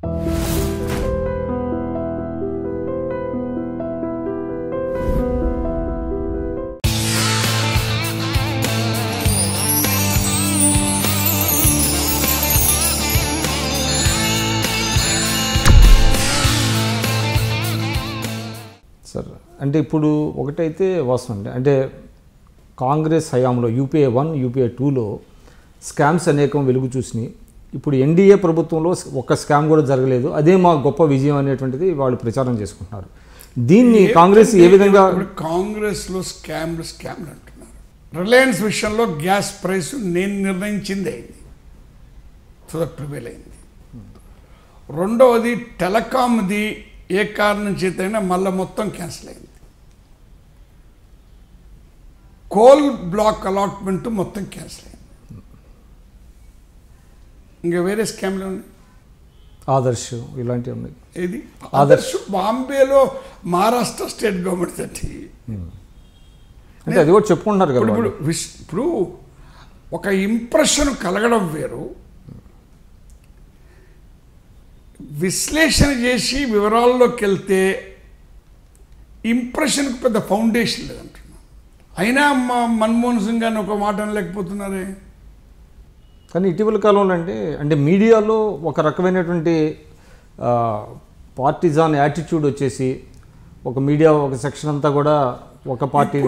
Sir అంటే ఇప్పుడు ఒకటైతే వాస్తవం అంటే కాంగ్రెస్ హయాంలో యూపీఏ 1 యూపీఏ 2లో స్కామ్స్ అనేకం వెలుగు చూసినాయి. ఇప్పుడు ఎన్డీఏ ప్రభుత్వంలో ఒక్క స్కామ్ కూడా జరగలేదు, అదే మా గొప్ప విజయం అనేటువంటిది వాళ్ళు ప్రచారం చేసుకుంటున్నారు. దీన్ని కాంగ్రెస్ ఏ విధంగా కాంగ్రెస్లో స్కామ్లు అంటున్నారు. రిలయన్స్ విషయంలో గ్యాస్ ప్రైస్ నేను నిర్ణయించింది అయింది, సో దట్ ప్రివేల్ అయింది. రెండవది టెలికామ్ది ఏ కారణం చేతైనా మళ్ళీ మొత్తం క్యాన్సిల్ అయింది. కోల్ బ్లాక్ అలాట్మెంట్ మొత్తం క్యాన్సిల్ అయింది. ఇంకా వేరే స్కామ్లు ఉన్నాయి, ఆదర్శ్ ఇలాంటివి ఉన్నాయి. ఇది ఆదర్శ్ బాంబేలో మహారాష్ట్ర స్టేట్ గవర్నమెంట్ తట్టి అంటే అది కూడా చెప్పుకుంటున్నారు కదా. ఇప్పుడు ఒక ఇంప్రెషన్ కలగడం వేరు, విశ్లేషణ చేసి వివరాల్లోకి వెళ్తే ఇంప్రెషన్కి పెద్ద ఫౌండేషన్ లేదంటున్నా. అయినా మన్మోహన్ సింగ్ గారిని ఒక మాట అనలేకపోతున్నారే. కానీ ఇటీవల కాలంలో అంటే మీడియాలో ఒక రకమైనటువంటి పార్టిజాన్ యాటిట్యూడ్ వచ్చేసి ఒక మీడియా ఒక సెక్షన్ అంతా కూడా ఒక party.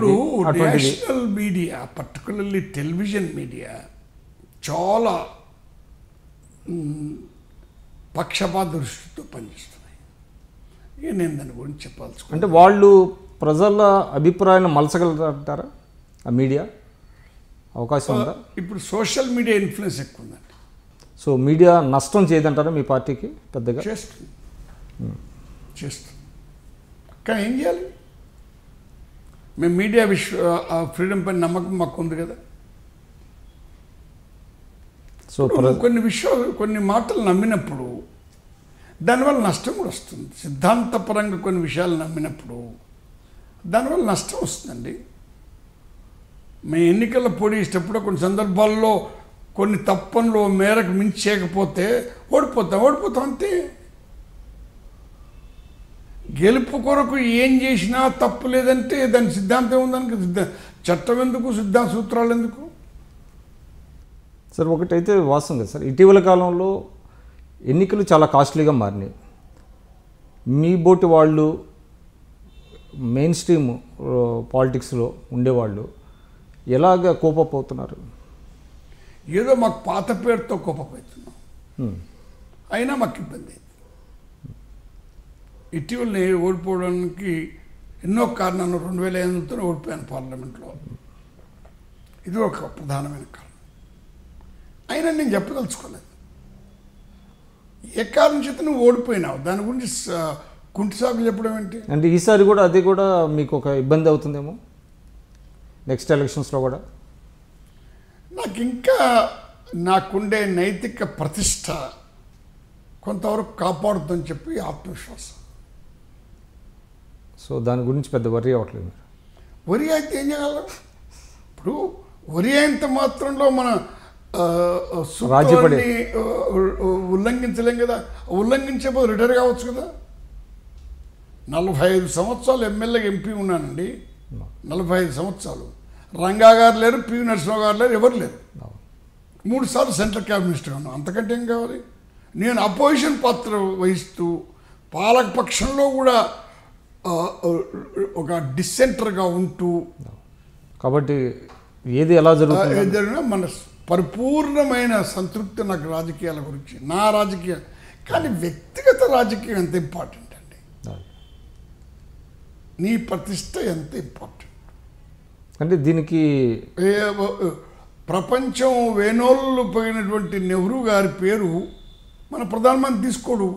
National media particularly television media చాలా పక్షపాత దృష్టితో పనిచేస్తున్నాయి. ఇక నేను దాని గురించి చెప్పాల్సి అంటే వాళ్ళు ప్రజల అభిప్రాయాన్ని మలచగలుగుతారా ఆ మీడియా? అవకాశం ఉందా? ఇప్పుడు సోషల్ మీడియా ఇన్ఫ్లుయెన్స్ ఎక్కువ ఉందండి. సో మీడియా నష్టం చేయదంటారా మీ పార్టీకి? పెద్దగా చేస్తుంది. కానీ ఏం చేయాలి? మేము మీడియా ఫ్రీడమ్ పైన నమ్మకం మాకు ఉంది కదా. సో కొన్ని మాటలు నమ్మినప్పుడు దానివల్ల నష్టం కూడా వస్తుంది. సిద్ధాంతపరంగా కొన్ని విషయాలు నమ్మినప్పుడు దానివల్ల నష్టం వస్తుందండి. మేము ఎన్నికల పోటీ ఇష్టప్పుడు కొన్ని సందర్భాల్లో కొన్ని తప్పనులు మేరకు మించి చేయకపోతే ఓడిపోతాం అంతే. గెలుపు కొరకు ఏం చేసినా తప్పు లేదంటే దాని సిద్ధాంతం ఉందానికి చట్టం ఎందుకు, సూత్రాలు ఎందుకు? సార్ ఒకటైతే వాస్తవం కదా సార్, ఇటీవల కాలంలో ఎన్నికలు చాలా కాస్ట్లీగా మారినాయి. మీ బోటి వాళ్ళు మెయిన్ స్ట్రీమ్ పాలిటిక్స్లో ఉండేవాళ్ళు ఎలాగ కోపపోతున్నారు? ఏదో మాకు పాత పేరుతో కోపపోతున్నాం, అయినా మాకు ఇబ్బంది అయింది. ఇటీవల నేను ఓడిపోవడానికి ఎన్నో కారణాలు 2005 ఓడిపోయాను పార్లమెంట్లో. ఇది ఒక ప్రధానమైన కారణం. అయినా నేను చెప్పదలుచుకోలేదు. ఏ కారణం చేత నువ్వు ఓడిపోయినావు దాని గురించి కుంటి సాగు చెప్పడం ఏంటి? అంటే ఈసారి కూడా అది కూడా మీకు ఒక ఇబ్బంది అవుతుందేమో నెక్స్ట్ ఎలక్షన్స్లో కూడా? నాకు ఇంకా నాకుండే నైతిక ప్రతిష్ట కొంతవరకు కాపాడుతుందని చెప్పి ఆత్మవిశ్వాసం. సో దాని గురించి పెద్ద వరి అవ్వట్లేదు. వరి అయితే ఏం చేయగలం? ఇప్పుడు వరి అయినంత మాత్రంలో మన సూత్రాన్ని ఉల్లంఘించలేం కదా. ఉల్లంఘించకపోతే రిటైర్ కావచ్చు కదా. 45 సంవత్సరాలు ఎమ్మెల్యేగా ఎంపీ ఉన్నానండి. 45 సంవత్సరాలు. రంగా గారు లేరు, పివి నరసింహ గారు లేరు, ఎవరు లేరు. 3 సార్లు సెంట్రల్ క్యాబినెట్ మినిస్టర్గా ఉన్నాను. అంతకంటే ఏం కావాలి? నేను అపోజిషన్ పాత్ర వహిస్తూ పాలకపక్షంలో కూడా ఒక డిసెంటర్గా ఉంటూ, కాబట్టి ఏది ఎలా జరిగినా మన పరిపూర్ణమైన సంతృప్తి నాకు రాజకీయాల గురించి, నా రాజకీయ. కానీ వ్యక్తిగత రాజకీయం ఎంత ఇంపార్టెంట్ అండి. నీ ప్రతిష్ట ఎంత ఇంపార్టెంట్ అంటే దీనికి ప్రపంచం వేనోళ్ళు పోయినటువంటి నెహ్రూ గారి పేరు మన ప్రధానమంత్రి తీసుకోడు.